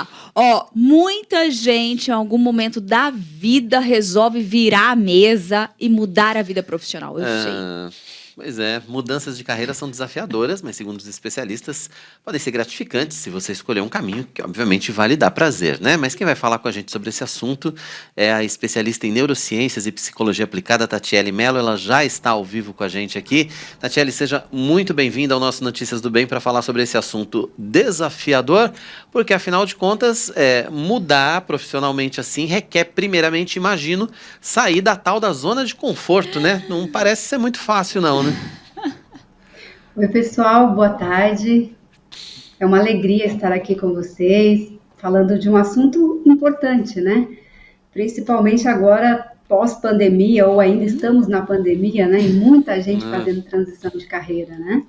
lá. Ó, muita gente em algum momento da vida resolve virar a mesa e mudar a vida profissional, eu sei. Pois é, mudanças de carreira são desafiadoras, mas segundo os especialistas, podem ser gratificantes se você escolher um caminho que obviamente vai lhe dar prazer, né? Mas quem vai falar com a gente sobre esse assunto é a especialista em neurociências e psicologia aplicada, Tatiele Mello. Ela já está ao vivo com a gente aqui. Tatiele, seja muito bem-vinda ao nosso Notícias do Bem para falar sobre esse assunto desafiador, porque afinal de contas, mudar profissionalmente assim requer primeiramente, imagino, sair da tal da zona de conforto, né? Não parece ser muito fácil não, né? Oi, pessoal, boa tarde. É uma alegria estar aqui com vocês, falando de um assunto importante, né? Principalmente agora, pós-pandemia, ou ainda estamos na pandemia, né? E muita gente fazendo transição de carreira, né?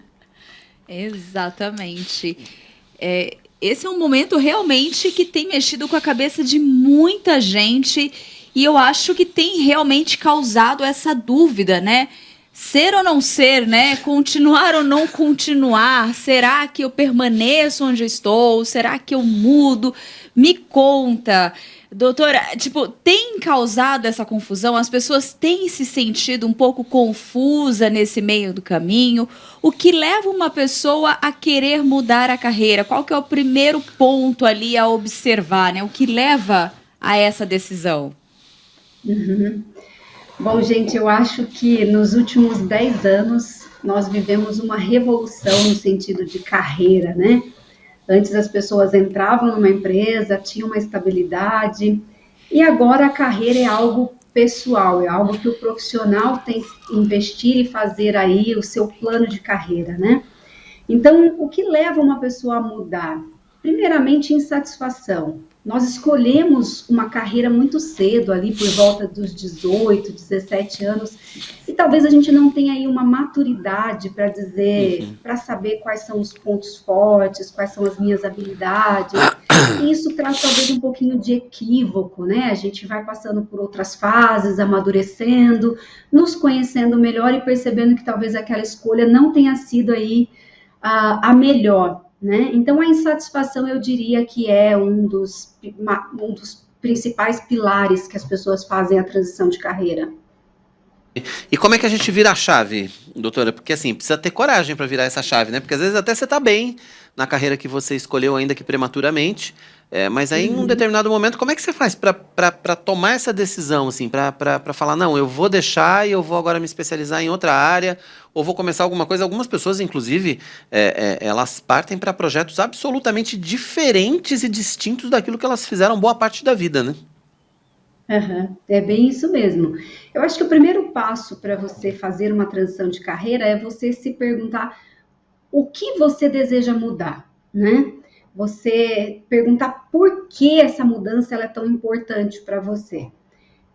Exatamente. Esse é um momento realmente que tem mexido com a cabeça de muita gente e eu acho que tem realmente causado essa dúvida, né? Ser ou não ser, né? Continuar ou não continuar? Será que eu permaneço onde eu estou? Será que eu mudo? Me conta. Doutora, tem causado essa confusão? As pessoas têm se sentido um pouco confusa nesse meio do caminho? O que leva uma pessoa a querer mudar a carreira? Qual que é o primeiro ponto ali a observar, né? O que leva a essa decisão? Bom, gente, eu acho que nos últimos 10 anos nós vivemos uma revolução no sentido de carreira, né? Antes as pessoas entravam numa empresa, tinham uma estabilidade, e agora a carreira é algo pessoal, é algo que o profissional tem que investir e fazer aí o seu plano de carreira, né? Então, o que leva uma pessoa a mudar? Primeiramente, insatisfação. Nós escolhemos uma carreira muito cedo, ali por volta dos 18, 17 anos, e talvez a gente não tenha aí uma maturidade para dizer, para saber quais são os pontos fortes, quais são as minhas habilidades, e isso traz talvez um pouquinho de equívoco, né? A gente vai passando por outras fases, amadurecendo, nos conhecendo melhor e percebendo que talvez aquela escolha não tenha sido aí a melhor, né? Então, a insatisfação, eu diria que é um dos principais pilares que as pessoas fazem a transição de carreira. E como é que a gente vira a chave, doutora? Porque assim, precisa ter coragem para virar essa chave, né? Porque às vezes até você tá bem na carreira que você escolheu, ainda que prematuramente, mas aí em um determinado momento, como é que você faz para tomar essa decisão, assim, para falar, não, eu vou deixar e eu vou agora me especializar em outra área, ou vou começar alguma coisa? Algumas pessoas, inclusive, elas partem para projetos absolutamente diferentes e distintos daquilo que elas fizeram boa parte da vida, né? É bem isso mesmo. Eu acho que o primeiro passo para você fazer uma transição de carreira é você se perguntar o que você deseja mudar, né? Você perguntar por que essa mudança ela é tão importante para você.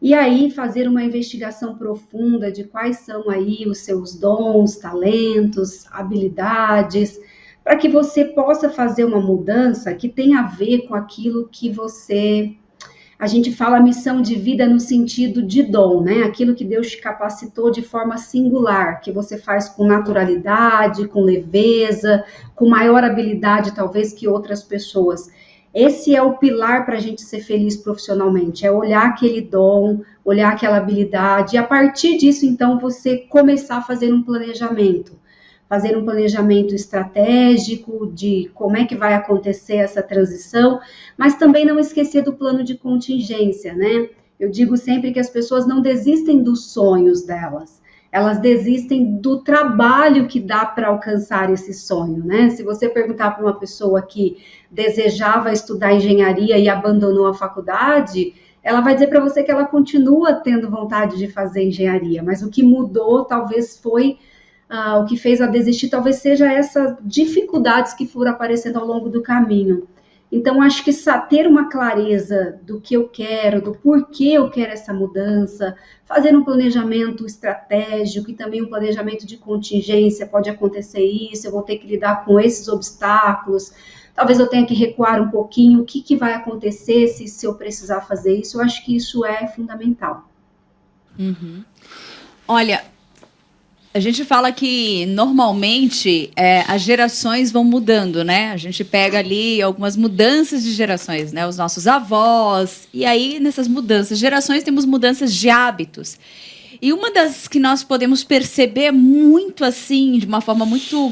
E aí fazer uma investigação profunda de quais são aí os seus dons, talentos, habilidades, para que você possa fazer uma mudança que tenha a ver com aquilo que a gente fala missão de vida no sentido de dom, né? Aquilo que Deus te capacitou de forma singular, que você faz com naturalidade, com leveza, com maior habilidade talvez que outras pessoas. Esse é o pilar para a gente ser feliz profissionalmente, é olhar aquele dom, olhar aquela habilidade, e a partir disso, então, você começar a fazer um planejamento estratégico de como é que vai acontecer essa transição, mas também não esquecer do plano de contingência, né? Eu digo sempre que as pessoas não desistem dos sonhos delas, elas desistem do trabalho que dá para alcançar esse sonho, né? Se você perguntar para uma pessoa que desejava estudar engenharia e abandonou a faculdade, ela vai dizer para você que ela continua tendo vontade de fazer engenharia, mas o que mudou talvez foi o que fez a desistir, talvez seja essas dificuldades que foram aparecendo ao longo do caminho. Então, acho que ter uma clareza do que eu quero, do porquê eu quero essa mudança, fazer um planejamento estratégico e também um planejamento de contingência, pode acontecer isso, eu vou ter que lidar com esses obstáculos, talvez eu tenha que recuar um pouquinho, o que vai acontecer se eu precisar fazer isso, eu acho que isso é fundamental. Olha, A gente fala que normalmente as gerações vão mudando, né? A gente pega ali algumas mudanças de gerações, né? Os nossos avós, e aí nessas mudanças de gerações temos mudanças de hábitos. E uma das que nós podemos perceber muito assim, de uma forma muito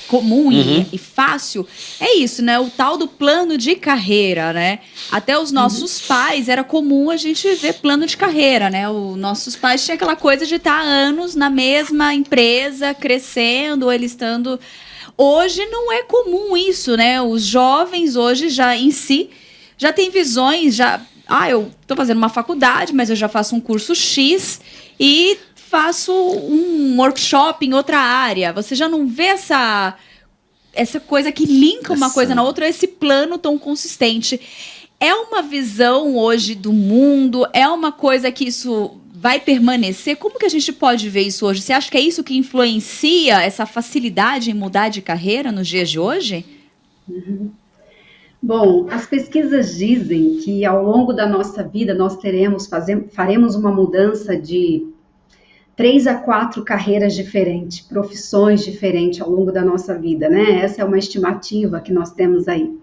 comum e fácil, é isso, né? O tal do plano de carreira, né? Até os nossos pais, era comum a gente ver plano de carreira, né? Os nossos pais tinham aquela coisa de estar anos na mesma empresa, crescendo, ou eles estando... Hoje não é comum isso, né? Os jovens hoje já em si já têm visões, eu estou fazendo uma faculdade, mas eu já faço um curso X e faço um workshop em outra área. Você já não vê essa coisa que linka uma coisa na outra, esse plano tão consistente. É uma visão hoje do mundo? É uma coisa que isso vai permanecer? Como que a gente pode ver isso hoje? Você acha que é isso que influencia essa facilidade em mudar de carreira nos dias de hoje? Bom, as pesquisas dizem que ao longo da nossa vida nós faremos uma mudança de 3 a 4 carreiras diferentes, profissões diferentes ao longo da nossa vida, né? Essa é uma estimativa que nós temos aí.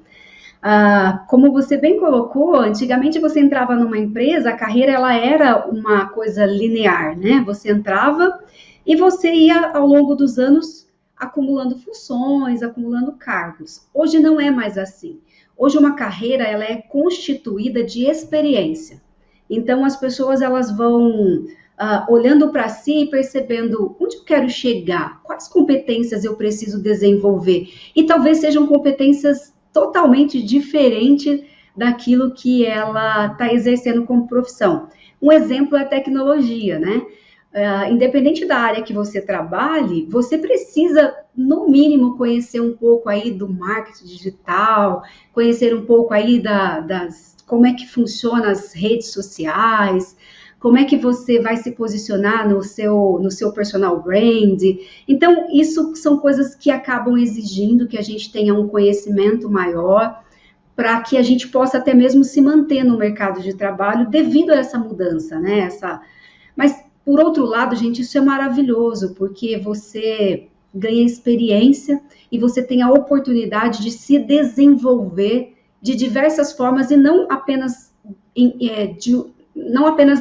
Como você bem colocou, antigamente você entrava numa empresa, a carreira ela era uma coisa linear, né? Você entrava e você ia ao longo dos anos acumulando funções, acumulando cargos. Hoje não é mais assim. Hoje uma carreira ela é constituída de experiência. Então as pessoas elas vão olhando para si e percebendo onde eu quero chegar, quais competências eu preciso desenvolver. E talvez sejam competências totalmente diferentes daquilo que ela está exercendo como profissão. Um exemplo é a tecnologia, né? Independente da área que você trabalhe, você precisa, no mínimo, conhecer um pouco aí do marketing digital, conhecer um pouco aí como é que funcionam as redes sociais, como é que você vai se posicionar no seu personal brand. Então, isso são coisas que acabam exigindo que a gente tenha um conhecimento maior, para que a gente possa até mesmo se manter no mercado de trabalho devido a essa mudança, né? Mas, por outro lado, gente, isso é maravilhoso, porque você ganha experiência e você tem a oportunidade de se desenvolver de diversas formas e não apenas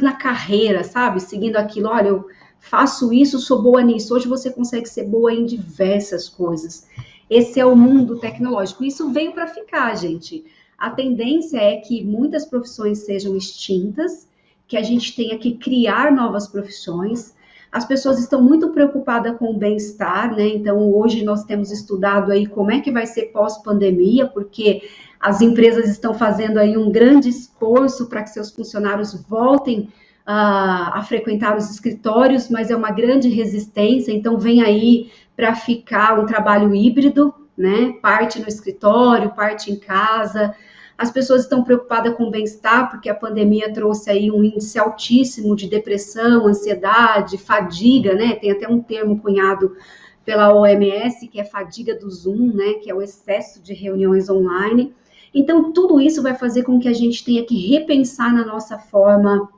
na carreira, sabe? Seguindo aquilo, olha, eu faço isso, sou boa nisso. Hoje você consegue ser boa em diversas coisas. Esse é o mundo tecnológico. Isso veio para ficar, gente. A tendência é que muitas profissões sejam extintas, que a gente tenha que criar novas profissões. As pessoas estão muito preocupadas com o bem-estar, né? Então, hoje nós temos estudado aí como é que vai ser pós-pandemia, porque as empresas estão fazendo aí um grande esforço para que seus funcionários voltem a frequentar os escritórios, mas é uma grande resistência, então vem aí para ficar um trabalho híbrido, né? Parte no escritório, parte em casa. As pessoas estão preocupadas com o bem-estar, porque a pandemia trouxe aí um índice altíssimo de depressão, ansiedade, fadiga, né? Tem até um termo cunhado pela OMS, que é fadiga do Zoom, né? Que é o excesso de reuniões online. Então, tudo isso vai fazer com que a gente tenha que repensar na nossa forma,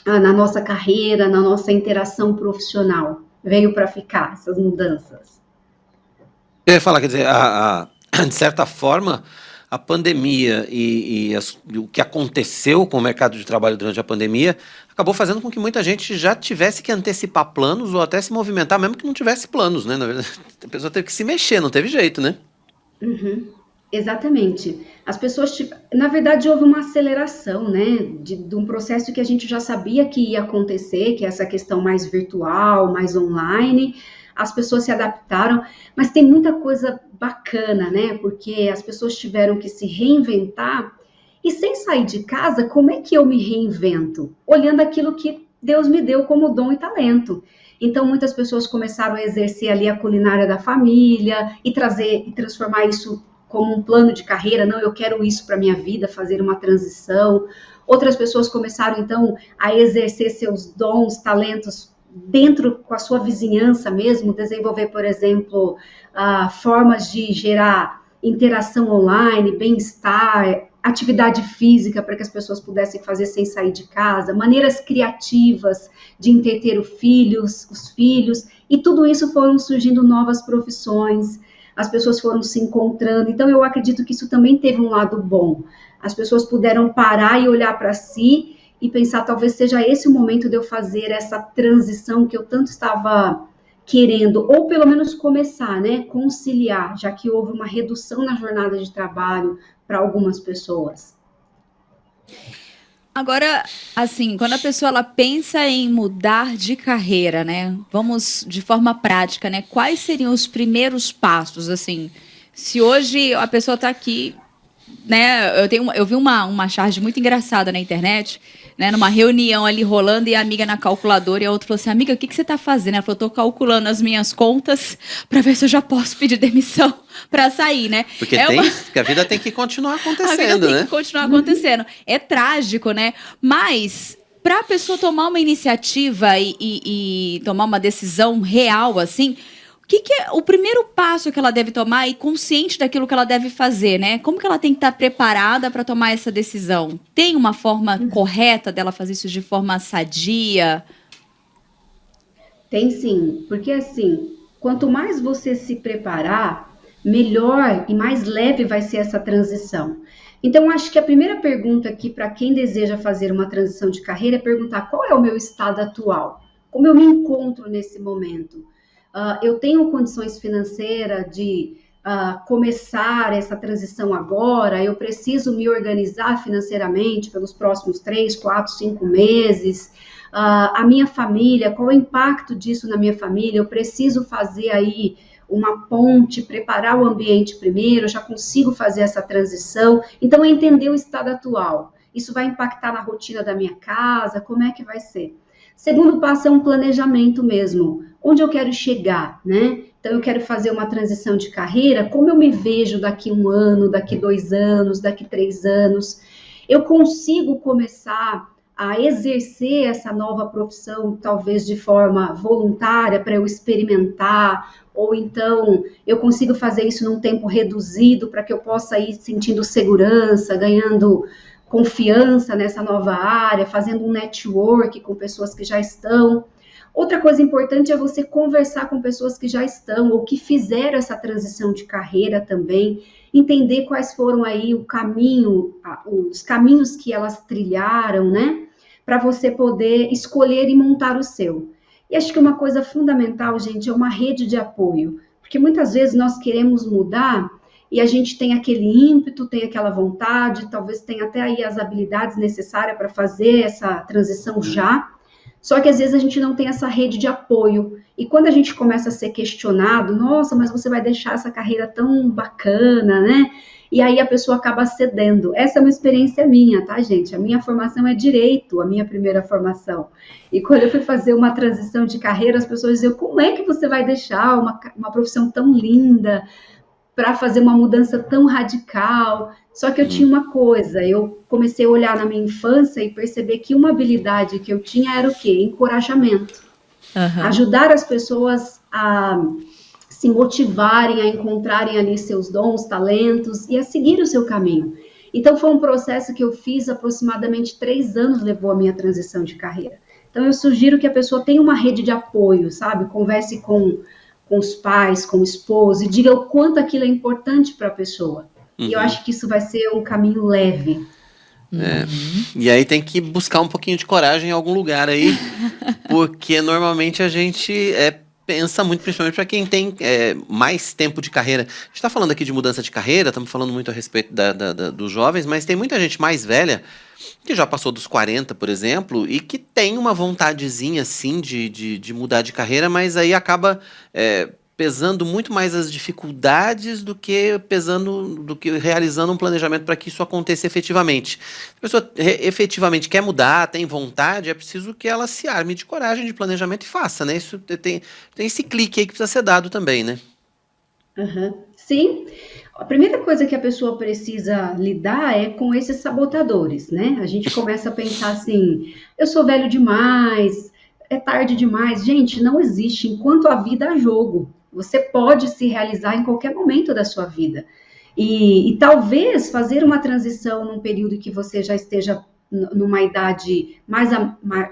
na nossa carreira, na nossa interação profissional. Veio para ficar essas mudanças. Eu ia falar, quer dizer, de certa forma, a pandemia e o que aconteceu com o mercado de trabalho durante a pandemia acabou fazendo com que muita gente já tivesse que antecipar planos ou até se movimentar, mesmo que não tivesse planos, né? Na verdade, a pessoa teve que se mexer, não teve jeito, né? Exatamente. As pessoas, na verdade, houve uma aceleração, né, de um processo que a gente já sabia que ia acontecer, que é essa questão mais virtual, mais online. As pessoas se adaptaram, mas tem muita coisa bacana, né, porque as pessoas tiveram que se reinventar. E sem sair de casa, como é que eu me reinvento? Olhando aquilo que Deus me deu como dom e talento. Então, muitas pessoas começaram a exercer ali a culinária da família e transformar isso como um plano de carreira. Não, eu quero isso para minha vida, fazer uma transição. Outras pessoas começaram, então, a exercer seus dons, talentos dentro com a sua vizinhança mesmo, desenvolver, por exemplo, formas de gerar interação online, bem-estar, atividade física para que as pessoas pudessem fazer sem sair de casa, maneiras criativas de entreter os filhos, E tudo isso foram surgindo novas profissões, as pessoas foram se encontrando. Então, eu acredito que isso também teve um lado bom. As pessoas puderam parar e olhar para si e pensar, talvez seja esse o momento de eu fazer essa transição que eu tanto estava querendo, ou pelo menos começar, né, conciliar, já que houve uma redução na jornada de trabalho para algumas pessoas. Agora, assim, quando a pessoa ela pensa em mudar de carreira, né? Vamos de forma prática, né? Quais seriam os primeiros passos, assim? Se hoje a pessoa está aqui, né? Eu vi uma charge muito engraçada na internet, né? Numa reunião ali rolando e a amiga na calculadora e a outra falou assim: amiga, o que você está fazendo? Ela falou: estou calculando as minhas contas para ver se eu já posso pedir demissão para sair, né? Porque, porque a vida tem que continuar A vida acontecendo, tem né? que continuar acontecendo. É trágico, né? Mas para a pessoa tomar uma iniciativa e tomar uma decisão real, assim, o que é o primeiro passo que ela deve tomar e consciente daquilo que ela deve fazer, né? Como que ela tem que estar preparada para tomar essa decisão? Tem uma forma correta dela fazer isso de forma sadia? Tem sim, porque assim, quanto mais você se preparar, melhor e mais leve vai ser essa transição. Então, acho que a primeira pergunta aqui para quem deseja fazer uma transição de carreira é perguntar qual é o meu estado atual, como eu me encontro nesse momento. Eu tenho condições financeiras de começar essa transição agora, eu preciso me organizar financeiramente pelos próximos 3, 4, 5 meses. A minha família, qual é o impacto disso na minha família? Eu preciso fazer aí uma ponte, preparar o ambiente primeiro, eu já consigo fazer essa transição. Então, é entender o estado atual. Isso vai impactar na rotina da minha casa, como é que vai ser? Segundo passo é um planejamento mesmo. Onde eu quero chegar, né? Então, eu quero fazer uma transição de carreira, como eu me vejo daqui 1 ano, daqui 2 anos, daqui 3 anos? Eu consigo começar a exercer essa nova profissão, talvez de forma voluntária, para eu experimentar, ou então eu consigo fazer isso num tempo reduzido, para que eu possa ir sentindo segurança, ganhando confiança nessa nova área, fazendo um network com pessoas que já estão. Outra coisa importante é você conversar com pessoas que já estão, ou que fizeram essa transição de carreira também, entender quais foram aí o caminho, os caminhos que elas trilharam, né? Para você poder escolher e montar o seu. E acho que uma coisa fundamental, gente, é uma rede de apoio. Porque muitas vezes nós queremos mudar e a gente tem aquele ímpeto, tem aquela vontade, talvez tenha até aí as habilidades necessárias para fazer essa transição já. Só que às vezes a gente não tem essa rede de apoio. E quando a gente começa a ser questionado, nossa, mas você vai deixar essa carreira tão bacana, né? E aí a pessoa acaba cedendo. Essa é uma experiência minha, tá, gente? A minha formação é direito, a minha primeira formação. E quando eu fui fazer uma transição de carreira, as pessoas diziam, como é que você vai deixar uma profissão tão linda para fazer uma mudança tão radical? Só que eu tinha uma coisa, eu comecei a olhar na minha infância e perceber que uma habilidade que eu tinha era o quê? Encorajamento. Ajudar as pessoas a se motivarem, a encontrarem ali seus dons, talentos e a seguir o seu caminho. Então, foi um processo que eu fiz aproximadamente 3 anos, levou a minha transição de carreira. Então, eu sugiro que a pessoa tenha uma rede de apoio, sabe? Converse com os pais, com o esposo, e diga o quanto aquilo é importante para a pessoa. E eu acho que isso vai ser um caminho leve. E aí tem que buscar um pouquinho de coragem em algum lugar aí, porque normalmente a gente pensa muito, principalmente para quem tem mais tempo de carreira. A gente está falando aqui de mudança de carreira, estamos falando muito a respeito dos jovens, mas tem muita gente mais velha que já passou dos 40, por exemplo, e que tem uma vontadezinha, assim, de mudar de carreira, mas aí acaba pesando muito mais as dificuldades do que realizando um planejamento para que isso aconteça efetivamente. Se a pessoa efetivamente quer mudar, tem vontade, é preciso que ela se arme de coragem, de planejamento e faça, né? Isso tem esse clique aí que precisa ser dado também, né? Sim. A primeira coisa que a pessoa precisa lidar é com esses sabotadores, né? A gente começa a pensar assim, eu sou velho demais, é tarde demais. Gente, não existe. Enquanto a vida há jogo, você pode se realizar em qualquer momento da sua vida. E talvez fazer uma transição num período que você já esteja numa idade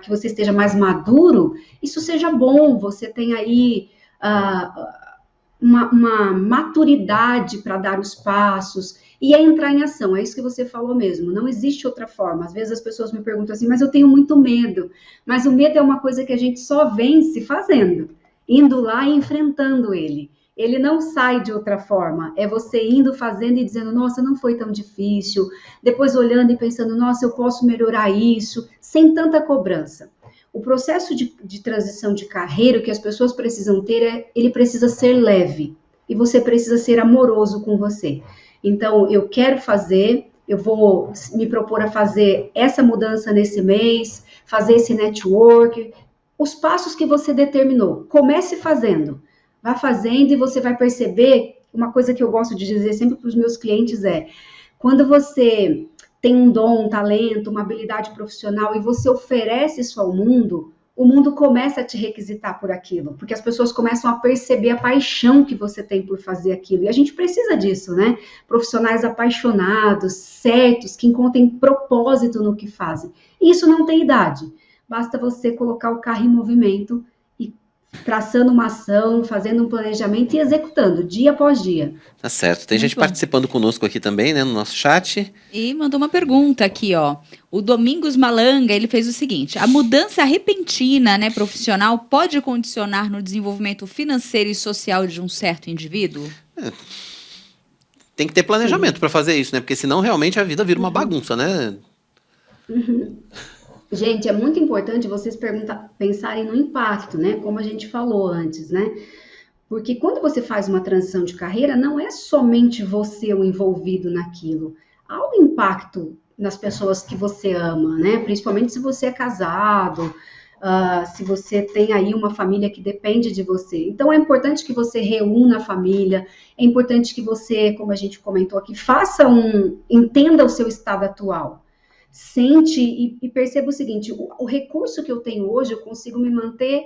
que você esteja mais maduro, isso seja bom, você tem aí uma maturidade para dar os passos e entrar em ação. É isso que você falou mesmo, não existe outra forma. Às vezes as pessoas me perguntam assim, mas eu tenho muito medo. Mas o medo é uma coisa que a gente só vence fazendo, indo lá e enfrentando ele. Ele não sai de outra forma, é você indo fazendo e dizendo, nossa, não foi tão difícil, depois olhando e pensando, nossa, eu posso melhorar isso, sem tanta cobrança. O processo de transição de carreira, o que as pessoas precisam ter, ele precisa ser leve, e você precisa ser amoroso com você. Então, eu quero fazer, eu vou me propor a fazer essa mudança nesse mês, fazer esse network, os passos que você determinou, comece fazendo. Vá fazendo e você vai perceber, uma coisa que eu gosto de dizer sempre para os meus clientes quando você tem um dom, um talento, uma habilidade profissional e você oferece isso ao mundo, o mundo começa a te requisitar por aquilo, porque as pessoas começam a perceber a paixão que você tem por fazer aquilo. E a gente precisa disso, né? Profissionais apaixonados, certos, que encontrem propósito no que fazem. E isso não tem idade. Basta você colocar o carro em movimento, traçando uma ação, fazendo um planejamento e executando, dia após dia. Tá certo. Tem gente participando conosco aqui também, né, no nosso chat. E mandou uma pergunta aqui, ó. O Domingos Malanga, ele fez o seguinte: a mudança repentina, né, profissional, pode condicionar no desenvolvimento financeiro e social de um certo indivíduo? Tem que ter planejamento para fazer isso, né? Porque senão realmente a vida vira uma bagunça, né? Gente, é muito importante vocês pensarem no impacto, né? Como a gente falou antes, né? Porque quando você faz uma transição de carreira, não é somente você o envolvido naquilo. Há um impacto nas pessoas que você ama, né? Principalmente se você é casado, se você tem aí uma família que depende de você. Então, é importante que você reúna a família, é importante que você, como a gente comentou aqui, entenda o seu estado atual. Sente e perceba o seguinte, o recurso que eu tenho hoje, eu consigo me manter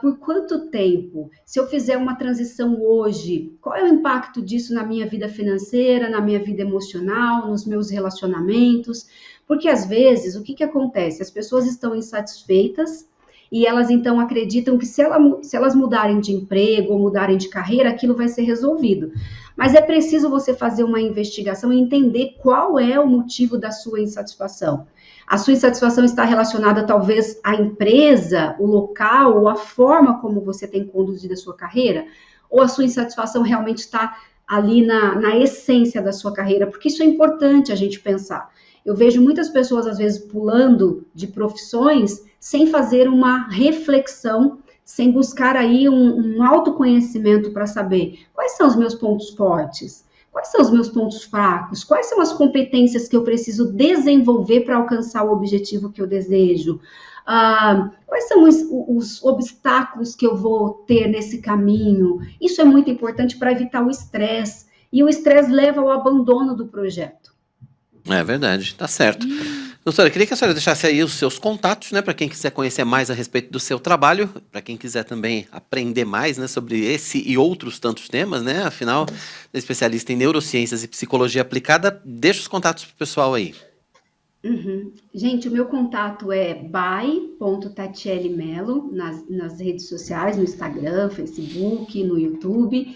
por quanto tempo? Se eu fizer uma transição hoje, qual é o impacto disso na minha vida financeira, na minha vida emocional, nos meus relacionamentos? Porque às vezes, o que acontece? As pessoas estão insatisfeitas e elas então acreditam que se elas mudarem de emprego ou mudarem de carreira, aquilo vai ser resolvido. Mas é preciso você fazer uma investigação e entender qual é o motivo da sua insatisfação. A sua insatisfação está relacionada talvez à empresa, o local, ou a forma como você tem conduzido a sua carreira? Ou a sua insatisfação realmente está ali na essência da sua carreira? Porque isso é importante a gente pensar. Eu vejo muitas pessoas, às vezes, pulando de profissões sem fazer uma reflexão, sem buscar aí um autoconhecimento para saber quais são os meus pontos fortes, quais são os meus pontos fracos, quais são as competências que eu preciso desenvolver para alcançar o objetivo que eu desejo, quais são os obstáculos que eu vou ter nesse caminho. Isso é muito importante para evitar o estresse, e o estresse leva ao abandono do projeto. É verdade, tá certo. Doutora, queria que a senhora deixasse aí os seus contatos, né, para quem quiser conhecer mais a respeito do seu trabalho, para quem quiser também aprender mais, né, sobre esse e outros tantos temas, né, afinal, é especialista em neurociências e psicologia aplicada. Deixa os contatos pro pessoal aí. Gente, o meu contato é by.tatiele.melo nas redes sociais, no Instagram, Facebook, no YouTube.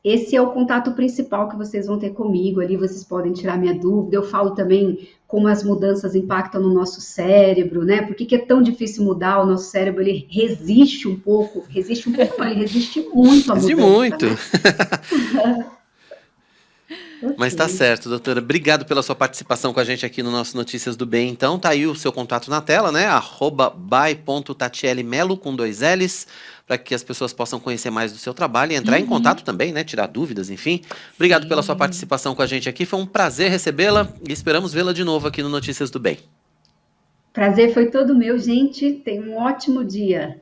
Esse é o contato principal que vocês vão ter comigo, ali vocês podem tirar minha dúvida. Eu falo também como as mudanças impactam no nosso cérebro, né? Por que é tão difícil mudar? O nosso cérebro, ele resiste um pouco, não, ele resiste muito a mudança. Resiste muito. Okay. Mas tá certo, doutora. Obrigado pela sua participação com a gente aqui no nosso Notícias do Bem. Então, tá aí o seu contato na tela, né? @by.tatiele.melo com 2 L's, para que as pessoas possam conhecer mais do seu trabalho e entrar em contato também, né? Tirar dúvidas, enfim. Obrigado pela sua participação com a gente aqui. Foi um prazer recebê-la e esperamos vê-la de novo aqui no Notícias do Bem. Prazer foi todo meu, gente. Tenha um ótimo dia.